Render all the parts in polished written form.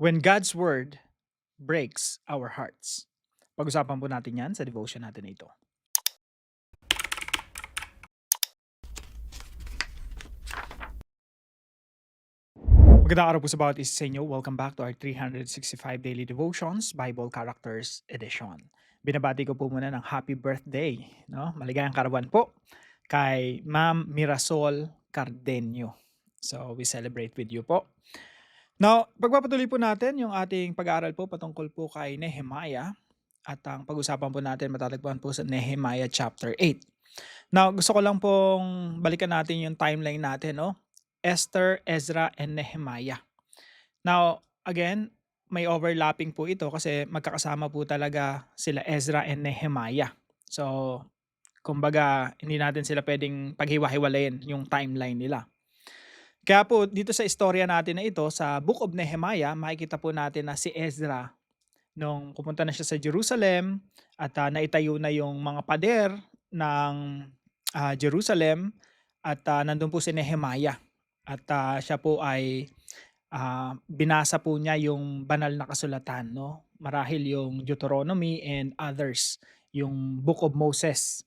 When God's Word breaks our hearts. Pag-usapan po natin yan sa devotion natin na ito. Magandang araw po sa bawat isa sa inyo. Welcome back to our 365 Daily Devotions Bible Characters Edition. Binabati ko po muna ng happy birthday, no? Maligayang karawan po kay Ma'am Mirasol Cardenio. So, we celebrate with you po. Now, pagpapatuloy po natin yung ating pag-aaral po patungkol po kay Nehemiah at ang pag-usapan po natin matatagpuan po sa Nehemiah chapter 8. Now, gusto ko lang pong balikan natin yung timeline natin, no? Esther, Ezra, and Nehemiah. Now, again, may overlapping po ito kasi magkakasama po talaga sila Ezra and Nehemiah. So, kumbaga, hindi natin sila pwedeng paghiwa-hiwalayin yung timeline nila. Kaya po, dito sa istorya natin na ito, sa Book of Nehemiah, makikita po natin na si Ezra, nung pumunta na siya sa Jerusalem at naitayo na yung mga pader ng Jerusalem at nandun po si Nehemiah. At siya po ay binasa po niya yung banal na kasulatan, no? Marahil yung Deuteronomy and others, yung Book of Moses.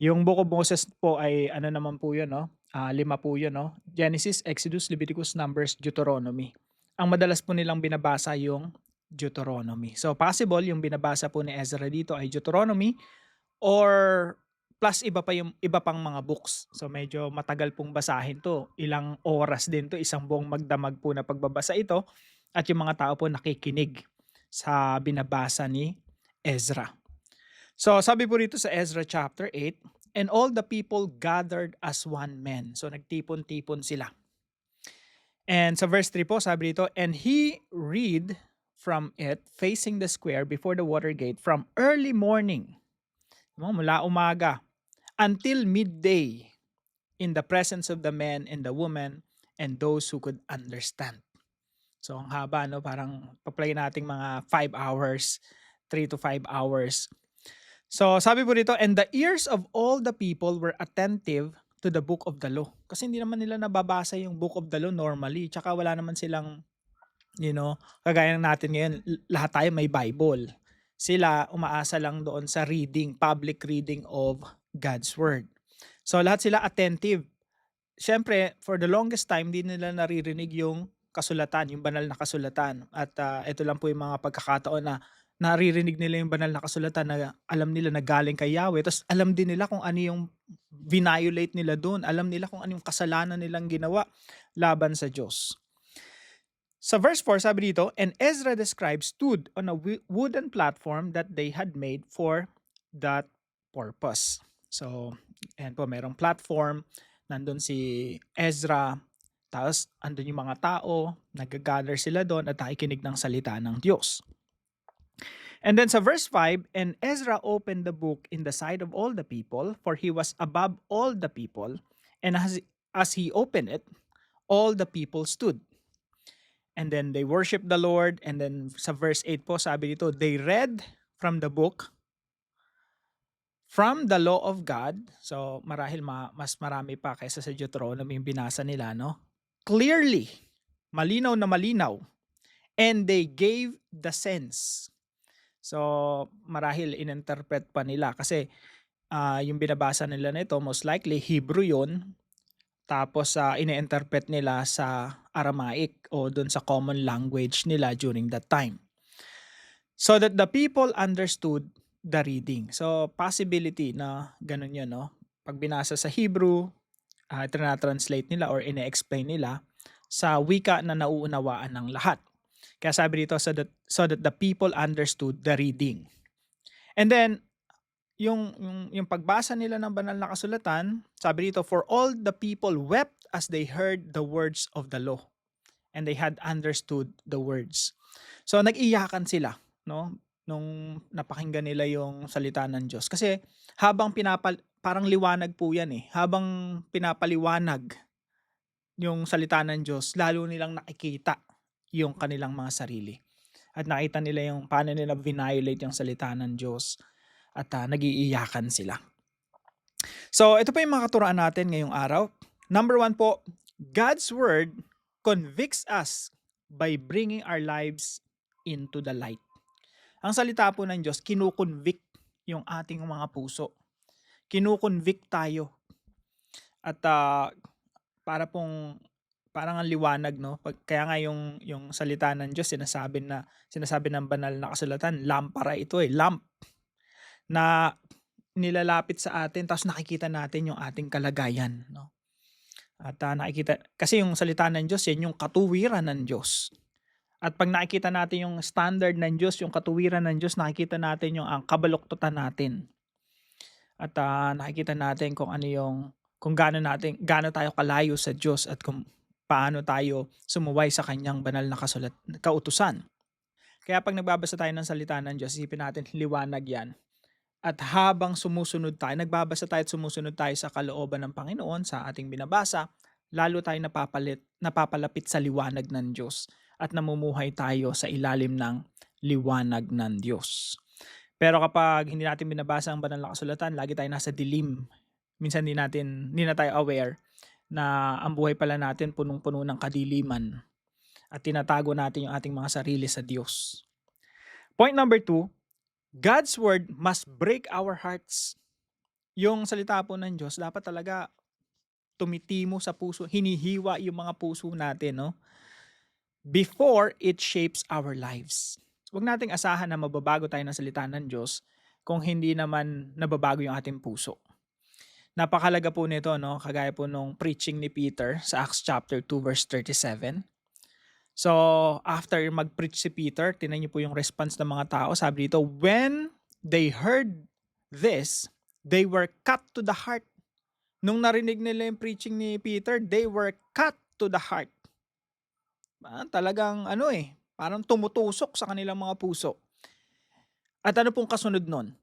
Yung Book of Moses po ay ano naman po yun, no? 5 po yun, no? Genesis, Exodus, Leviticus, Numbers, Deuteronomy. Ang madalas po nilang binabasa yung Deuteronomy. So possible yung binabasa po ni Ezra dito ay Deuteronomy or plus iba pang mga books. So medyo matagal pong basahin 'to. Ilang oras din 'to, isang buong magdamag po na pagbabasa ito at yung mga tao po nakikinig sa binabasa ni Ezra. So sabi po rito sa Ezra chapter 8, and all the people gathered as one man. So nagtipon-tipon sila. And sa verse 3 po sabi dito, and he read from it facing the square before the water gate from early morning, mula umaga until midday, in the presence of the men and the women and those who could understand. So ang haba, no? Parang pa-play nating mga 5 hours, 3 to 5 hours. So sabi po dito, and the ears of all the people were attentive to the book of the law. Kasi hindi naman nila nababasa yung book of the law normally. Tsaka wala naman silang, kagaya natin ngayon, lahat tayo may Bible. Sila umaasa lang doon sa reading, public reading of God's Word. So lahat sila attentive. Siyempre, for the longest time, di nila naririnig yung kasulatan, yung banal na kasulatan. At ito lang po yung mga pagkakataon na naririnig nila yung banal na kasulatan na alam nila na galing kay Yahweh. Tapos alam din nila kung ano yung violate nila doon. Alam nila kung ano yung kasalanan nilang ginawa laban sa Diyos. Sa verse 4, sabi dito, and Ezra the scribe stood on a wooden platform that they had made for that purpose. So, ayan po, merong platform, nandun si Ezra, tapos andun yung mga tao, nag-gather sila doon at nakikinig ng salita ng Diyos. And then sa verse 5, and Ezra opened the book in the sight of all the people, for he was above all the people, and as he opened it, all the people stood. And then they worshiped the Lord. And then sa verse 8 po, sabi dito, they read from the book, from the law of God. So marahil mas marami pa kaysa sa Deuteronomy yung binasa nila, no? Clearly, malinaw na malinaw. And they gave the sense. So marahil ininterpret pa nila kasi yung binabasa nila nito, most likely Hebrew yun. Tapos ine-interpret nila sa Aramaic o dun sa common language nila during that time. So that the people understood the reading. So possibility na ganun yun, no? Pag binasa sa Hebrew, translate nila or ine-explain nila sa wika na nauunawaan ng lahat. Kaya sabi dito, so that the people understood the reading. And then, yung pagbasa nila ng banal na kasulatan, sabi dito, for all the people wept as they heard the words of the law, and they had understood the words. So nag-iyakan sila, no, nung napakinggan nila yung salita ng Diyos. Kasi habang parang liwanag po yan eh, habang pinapaliwanag yung salita ng Diyos, lalo nilang nakikita yung kanilang mga sarili. At nakita nila yung paano nila violate yung salita ng Diyos at nag-iiyakan sila. So ito pa yung mga katuruan natin ngayong araw. Number 1 po, God's Word convicts us by bringing our lives into the light. Ang salita po ng Diyos, kinukonvict yung ating mga puso. Kinukonvict tayo. At para pong parang ang liwanag, no? Kaya nga yung salita ng Diyos sinasabi ng banal na kasulatan, lampara ito lamp na nilalapit sa atin tapos nakikita natin yung ating kalagayan, no? At nakikita kasi yung salita ng Diyos yan yung katuwiran ng Diyos. At pag nakikita natin yung standard ng Diyos, yung katuwiran ng Diyos, nakikita natin yung ang kabaluktutan natin. At nakikita natin kung gaano tayo kalayo sa Diyos at kung paano tayo sumuway sa kanyang banal na kautusan. Kaya pag nagbabasa tayo ng salita ng Diyos, isipin natin liwanag yan. At habang nagbabasa tayo at sumusunod tayo sa kalooban ng Panginoon sa ating binabasa, lalo tayo napapalapit sa liwanag ng Diyos at namumuhay tayo sa ilalim ng liwanag ng Diyos. Pero kapag hindi natin binabasa ang banal na kasulatan, lagi tayo nasa dilim. Minsan hindi na tayo aware na ang buhay pala natin punong-puno ng kadiliman at tinatago natin yung ating mga sarili sa Diyos. Point number 2, God's word must break our hearts. Yung salita po ng Diyos, dapat talaga tumitimo sa puso, hinihiwa yung mga puso natin, no? Before it shapes our lives. Huwag nating asahan na mababago tayo ng salita ng Diyos kung hindi naman nababago yung ating puso. Napakalaga po nito, no? Kagaya po nung preaching ni Peter sa Acts chapter 2 verse 37. So, after mag-preach si Peter, tingnan niyo po yung response ng mga tao. Sabi dito, when they heard this, they were cut to the heart. Nung narinig nila yung preaching ni Peter, they were cut to the heart. Talagang parang tumutusok sa kanilang mga puso. At ano pong kasunod nun?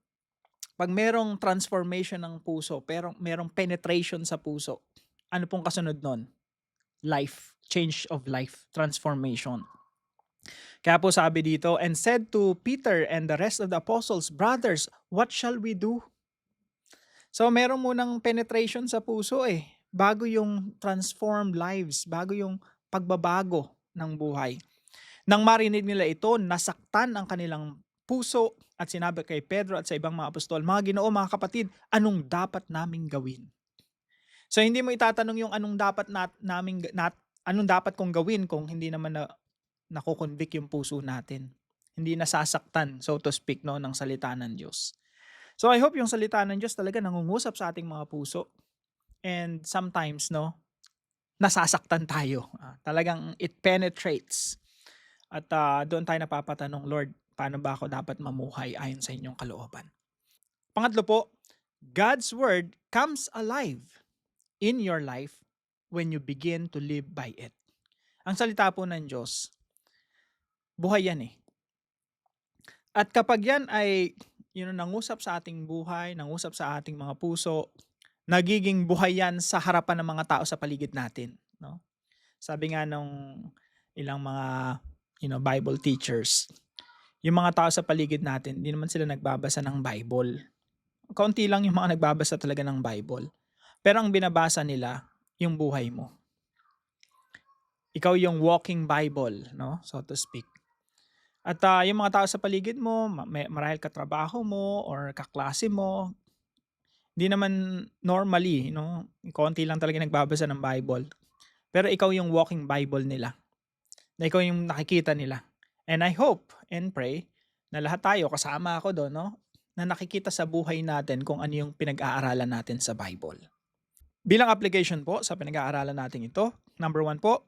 Pag merong transformation ng puso, pero merong penetration sa puso, ano pong kasunod nun? Life, change of life, transformation. Kaya po sabi dito, and said to Peter and the rest of the apostles, brothers, what shall we do? So meron munang penetration sa puso bago yung transformed lives, bago yung pagbabago ng buhay. Nang marinig nila ito, nasaktan ang kanilang puso at sinabi kay Pedro at sa ibang mga apostol, mga Ginoo, mga kapatid, anong dapat naming gawin? So hindi mo itatanong yung anong dapat kong gawin kung hindi naman nakukonvict yung puso natin. Hindi nasasaktan, so to speak, no, ng salita ng Diyos. So I hope yung salita ng Diyos talaga nangungusap sa ating mga puso. And sometimes, no, nasasaktan tayo. Talagang it penetrates. At doon tayo napapatanong, Lord, paano ba ako dapat mamuhay ayon sa inyong kalooban? Pangatlo po, God's word comes alive in your life when you begin to live by it. Ang salita po ng Diyos, buhay yan At kapag yan ay nangusap sa ating buhay, nangusap sa ating mga puso, nagiging buhay yan sa harapan ng mga tao sa paligid natin, no? Sabi nga nung ilang mga Bible teachers, yung mga tao sa paligid natin, hindi naman sila nagbabasa ng Bible. Kaunti lang yung mga nagbabasa talaga ng Bible. Pero ang binabasa nila, yung buhay mo. Ikaw yung walking Bible, no? So to speak. At yung mga tao sa paligid mo, marahil katrabaho mo or kaklase mo, hindi naman normally, konti lang talaga nagbabasa ng Bible. Pero ikaw yung walking Bible nila. Na ikaw yung nakikita nila. And I hope and pray na lahat tayo, kasama ako doon, no? Na nakikita sa buhay natin kung ano yung pinag-aaralan natin sa Bible. Bilang application po sa pinag-aaralan natin ito, number 1 po,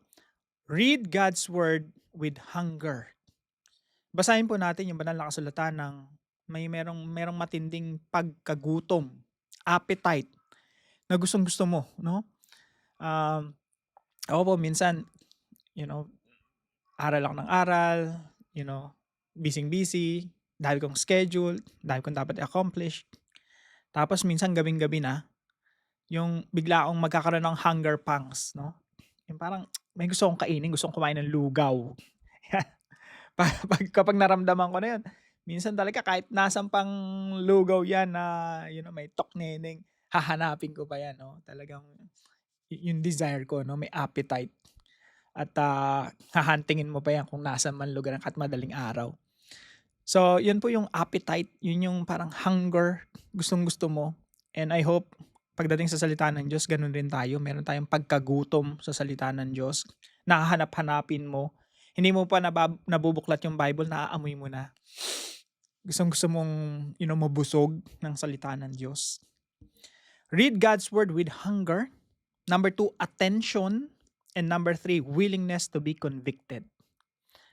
read God's Word with hunger. Basahin po natin yung banal na kasulatan ng merong matinding pagkagutom, appetite, na gustong-gusto mo, no? Ako po minsan, aral ako ng aral, busy, dahil kong schedule, dahil kong dapat i-accomplish. Tapos minsan gabing-gabi na, yung bigla akong magkakaroon ng hunger pangs, no? Yung parang may gusto kong kainin, gusto kong kumain ng lugaw. Kapag naramdaman ko na yun, minsan talaga kahit nasaan pang lugaw yan na may tokneneng, hahanapin ko pa yan, no? Talagang yung desire ko, no, may appetite. at hahantingin mo pa yan kung nasa man lugar at madaling araw. So, yun po yung appetite, yun yung parang hunger, gustong-gusto mo. And I hope pagdating sa salita ng Diyos, ganun rin tayo. Meron tayong pagkagutom sa salita ng Diyos. Nahahanap-hanapin mo. Hindi mo pa nabubuklat yung Bible, naaamoy mo na. Gustong-gusto mong mabusog ng salita ng Diyos. Read God's Word with hunger. Number 2, attention. And number 3, willingness to be convicted.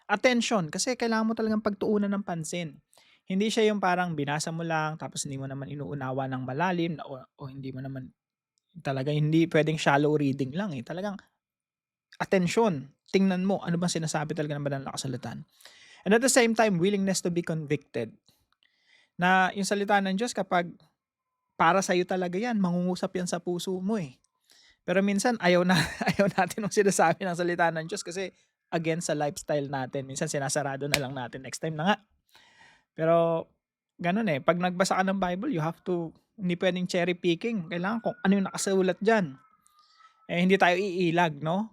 Attention, kasi kailangan mo talagang pagtuunan ng pansin. Hindi siya yung parang binasa mo lang tapos hindi mo naman inuunawa ng malalim o hindi mo naman talaga hindi pwedeng shallow reading lang eh. Talagang attention, tingnan mo ano bang sinasabi talaga ng banal na kasulatan. And at the same time, willingness to be convicted. Na yung salita ng Diyos kapag para sa iyo talaga yan, mangungusap yan sa puso mo eh. Pero minsan ayaw natin ng sinasabi ng salita ng Diyos kasi against sa lifestyle natin. Minsan sinasarado na lang natin, next time na nga. Pero ganun eh, pag nagbasa ka ng Bible, you have to, hindi pwedeng cherry picking. Kailangan kung ano yung nakasulat dyan. Eh hindi tayo iilag, no?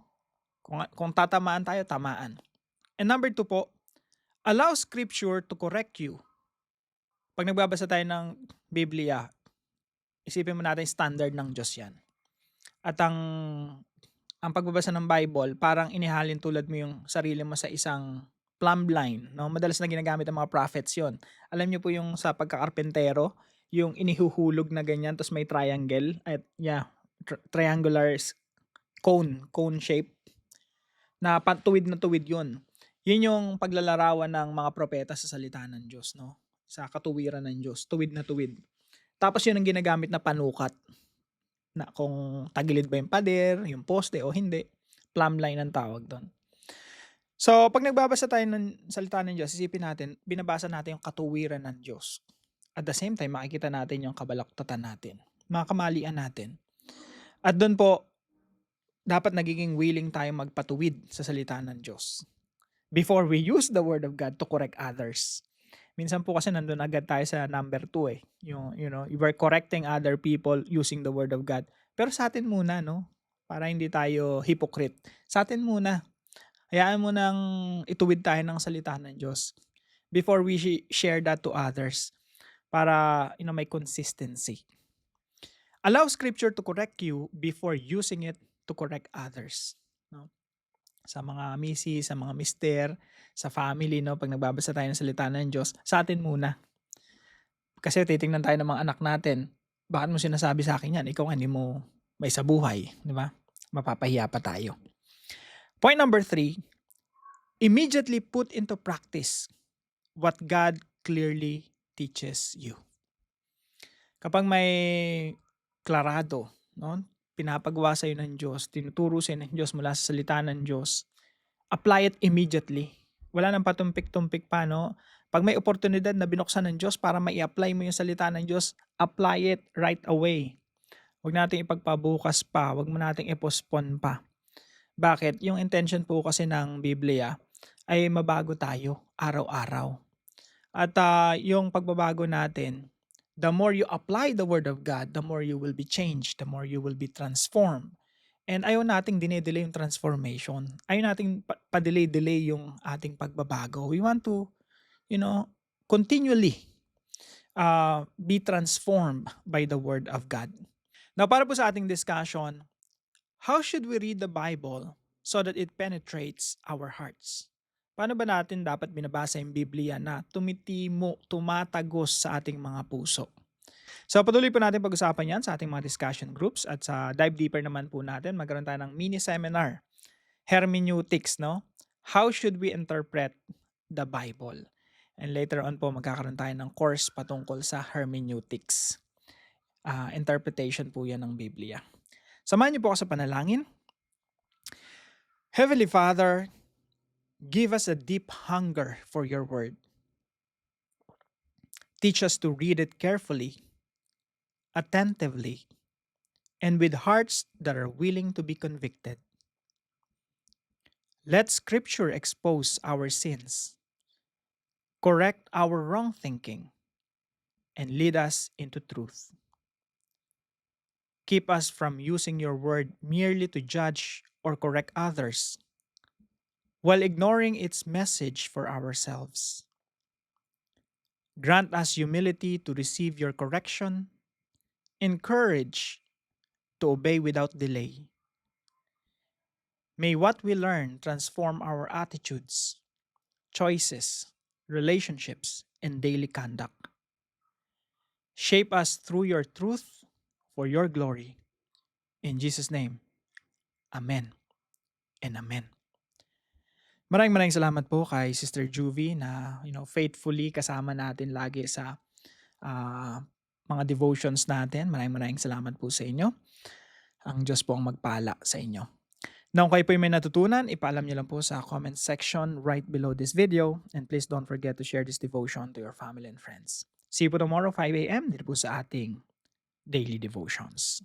Kung tatamaan tayo, tamaan. And number 2 po, allow scripture to correct you. Pag nagbabasa tayo ng Biblia, isipin mo natin standard ng Diyos yan. At ang pagbabasa ng Bible, parang inihalin tulad mo yung sarili mo sa isang plumb line. No? Madalas na ginagamit ng mga prophets yon. Alam niyo po yung sa pagkakarpentero, yung inihuhulog na ganyan, tapos may triangle, at triangular cone shape, na tuwid yun. Yun yung paglalarawan ng mga propeta sa salita ng Diyos, no? Sa katuwiran ng Diyos, tuwid na tuwid. Tapos yun ang ginagamit na panukat, na kung tagilid ba yung pader, yung poste o hindi. Plumb line ang tawag doon. So, pag nagbabasa tayo ng salita ng Diyos, isipin natin, binabasa natin yung katuwiran ng Diyos. At the same time, makikita natin yung kabalaktatan natin, mga kamalian natin. At doon po, dapat nagiging willing tayo magpatuwid sa salita ng Diyos before we use the Word of God to correct others. Minsan po kasi nandun agad tayo sa number 2 eh. Yung, we're correcting other people using the Word of God. Pero sa atin muna, no? Para hindi tayo hypocrite. Sa atin muna. Hayaan mo nang ituwid tayo ng salita ng Diyos before we share that to others. Para, may consistency. Allow Scripture to correct you before using it to correct others. No? Sa mga misis, sa mga mister, sa family, no, pag nagbabasa tayo ng salita ng Diyos, sa atin muna. Kasi titingnan tayo ng mga anak natin, bakit mo sinasabi sa akin yan? Ikaw hindi mo may sa buhay, di ba? Mapapahiya pa tayo. Point number 3, immediately put into practice what God clearly teaches you. Kapag may klarado, no, pinapagawa sa iyo ng Diyos, tinuturo sa iyo ng Diyos mula sa salita ng Diyos, apply it immediately. Wala nang patumpik-tumpik pa, no? Pag may oportunidad na binuksan ng Diyos para mai-apply mo yung salita ng Diyos, apply it right away. Huwag nating ipagpabukas pa, huwag mo nating i-postpone pa. Bakit? Yung intention po kasi ng Biblia ay mabago tayo araw-araw. At yung pagbabago natin, the more you apply the Word of God, the more you will be changed, the more you will be transformed. And ayaw nating dinedelay yung transformation. Ayaw nating pa-delay-delay yung ating pagbabago. We want to, continually be transformed by the Word of God. Now, para po sa ating discussion, how should we read the Bible so that it penetrates our hearts? Paano ba natin dapat binabasa yung Biblia na tumatagos sa ating mga puso? So patuloy po natin pag-usapan yan sa ating mga discussion groups at sa dive deeper naman po natin, magkaroon tayo ng mini seminar, hermeneutics, no? How should we interpret the Bible? And later on po magkakaroon tayo ng course patungkol sa hermeneutics. Interpretation po yan ng Biblia. Samahan niyo po ako sa panalangin. Heavenly Father, give us a deep hunger for your word. Teach us to read it carefully, attentively, and with hearts that are willing to be convicted. Let Scripture expose our sins, correct our wrong thinking, and lead us into truth. Keep us from using your word merely to judge or correct others, while ignoring its message for ourselves. Grant us humility to receive your correction, and courage to obey without delay. May what we learn transform our attitudes, choices, relationships, and daily conduct. Shape us through your truth for your glory. In Jesus' name, Amen and Amen. Maraming salamat po kay Sister Juvie na faithfully kasama natin lagi sa ah, mga devotions natin. Maraming salamat po sa inyo. Ang Diyos po ang magpala sa inyo. Now, kung kayo po may natutunan, ipaalam niyo lang po sa comment section right below this video. And please don't forget to share this devotion to your family and friends. See you po tomorrow 5 a.m. dito po sa ating daily devotions.